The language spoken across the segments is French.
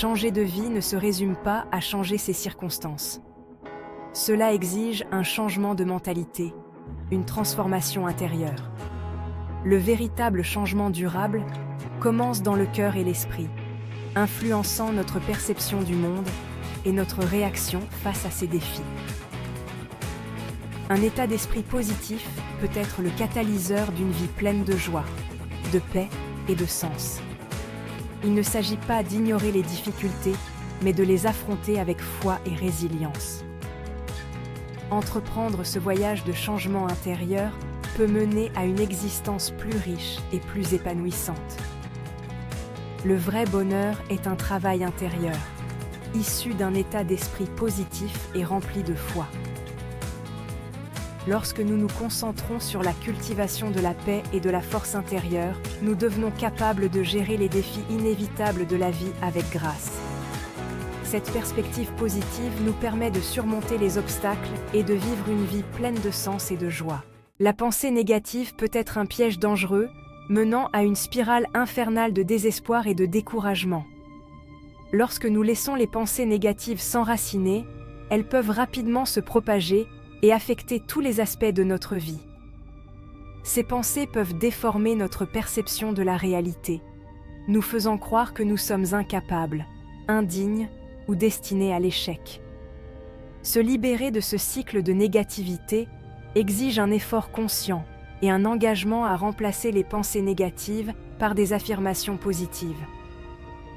Changer de vie ne se résume pas à changer ses circonstances. Cela exige un changement de mentalité, une transformation intérieure. Le véritable changement durable commence dans le cœur et l'esprit, influençant notre perception du monde et notre réaction face à ces défis. Un état d'esprit positif peut être le catalyseur d'une vie pleine de joie, de paix et de sens. Il ne s'agit pas d'ignorer les difficultés, mais de les affronter avec foi et résilience. Entreprendre ce voyage de changement intérieur peut mener à une existence plus riche et plus épanouissante. Le vrai bonheur est un travail intérieur, issu d'un état d'esprit positif et rempli de foi. Lorsque nous nous concentrons sur la cultivation de la paix et de la force intérieure, nous devenons capables de gérer les défis inévitables de la vie avec grâce. Cette perspective positive nous permet de surmonter les obstacles et de vivre une vie pleine de sens et de joie. La pensée négative peut être un piège dangereux, menant à une spirale infernale de désespoir et de découragement. Lorsque nous laissons les pensées négatives s'enraciner, elles peuvent rapidement se propager et affecter tous les aspects de notre vie. Ces pensées peuvent déformer notre perception de la réalité, nous faisant croire que nous sommes incapables, indignes ou destinés à l'échec. Se libérer de ce cycle de négativité exige un effort conscient et un engagement à remplacer les pensées négatives par des affirmations positives.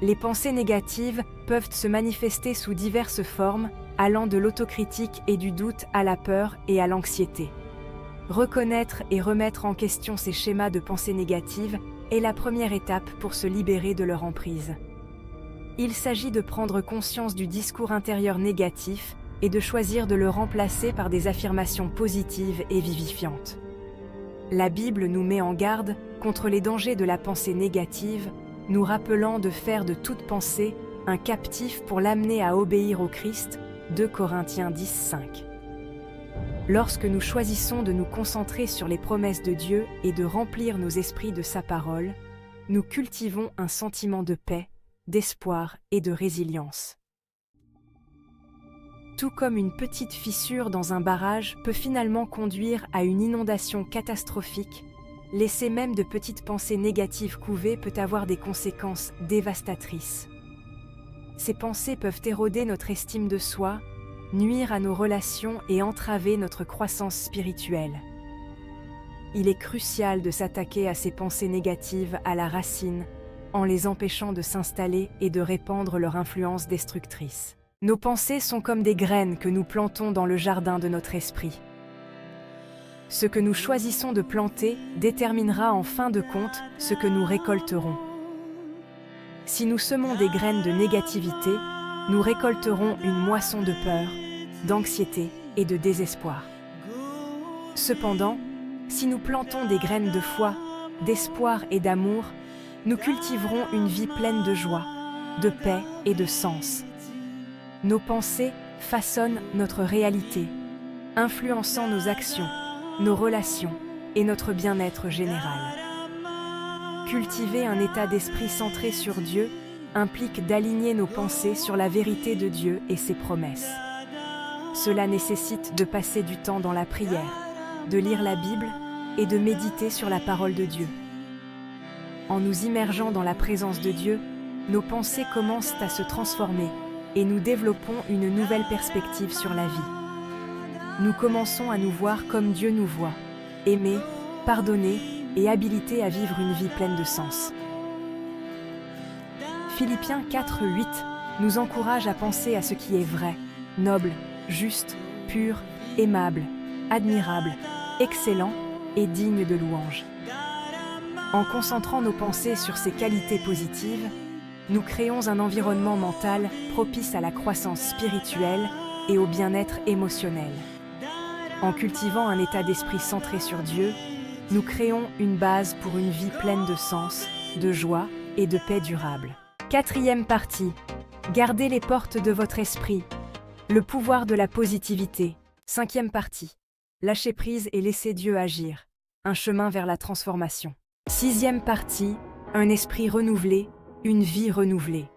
Les pensées négatives peuvent se manifester sous diverses formes, allant de l'autocritique et du doute à la peur et à l'anxiété. Reconnaître et remettre en question ces schémas de pensée négatives est la première étape pour se libérer de leur emprise. Il s'agit de prendre conscience du discours intérieur négatif et de choisir de le remplacer par des affirmations positives et vivifiantes. La Bible nous met en garde contre les dangers de la pensée négative, nous rappelant de faire de toute pensée un captif pour l'amener à obéir au Christ, 2 Corinthiens 10:5. Lorsque nous choisissons de nous concentrer sur les promesses de Dieu et de remplir nos esprits de sa parole, nous cultivons un sentiment de paix, d'espoir et de résilience. Tout comme une petite fissure dans un barrage peut finalement conduire à une inondation catastrophique, laisser même de petites pensées négatives couvées peut avoir des conséquences dévastatrices. Ces pensées peuvent éroder notre estime de soi, nuire à nos relations et entraver notre croissance spirituelle. Il est crucial de s'attaquer à ces pensées négatives à la racine, en les empêchant de s'installer et de répandre leur influence destructrice. Nos pensées sont comme des graines que nous plantons dans le jardin de notre esprit. Ce que nous choisissons de planter déterminera en fin de compte ce que nous récolterons. Si nous semons des graines de négativité, nous récolterons une moisson de peur, d'anxiété et de désespoir. Cependant, si nous plantons des graines de foi, d'espoir et d'amour, nous cultiverons une vie pleine de joie, de paix et de sens. Nos pensées façonnent notre réalité, influençant nos actions, nos relations et notre bien-être général. Cultiver un état d'esprit centré sur Dieu implique d'aligner nos pensées sur la vérité de Dieu et ses promesses. Cela nécessite de passer du temps dans la prière, de lire la Bible et de méditer sur la parole de Dieu. En nous immergeant dans la présence de Dieu, nos pensées commencent à se transformer et nous développons une nouvelle perspective sur la vie. Nous commençons à nous voir comme Dieu nous voit, aimés, pardonnés et habilités à vivre une vie pleine de sens. Philippiens 4:8 nous encourage à penser à ce qui est vrai, noble, juste, pur, aimable, admirable, excellent et digne de louange. En concentrant nos pensées sur ces qualités positives, nous créons un environnement mental propice à la croissance spirituelle et au bien-être émotionnel. En cultivant un état d'esprit centré sur Dieu, nous créons une base pour une vie pleine de sens, de joie et de paix durable. 4e partie. Gardez les portes de votre esprit. Le pouvoir de la positivité. 5e partie. Lâchez prise et laissez Dieu agir. Un chemin vers la transformation. 6e partie. Un esprit renouvelé, une vie renouvelée.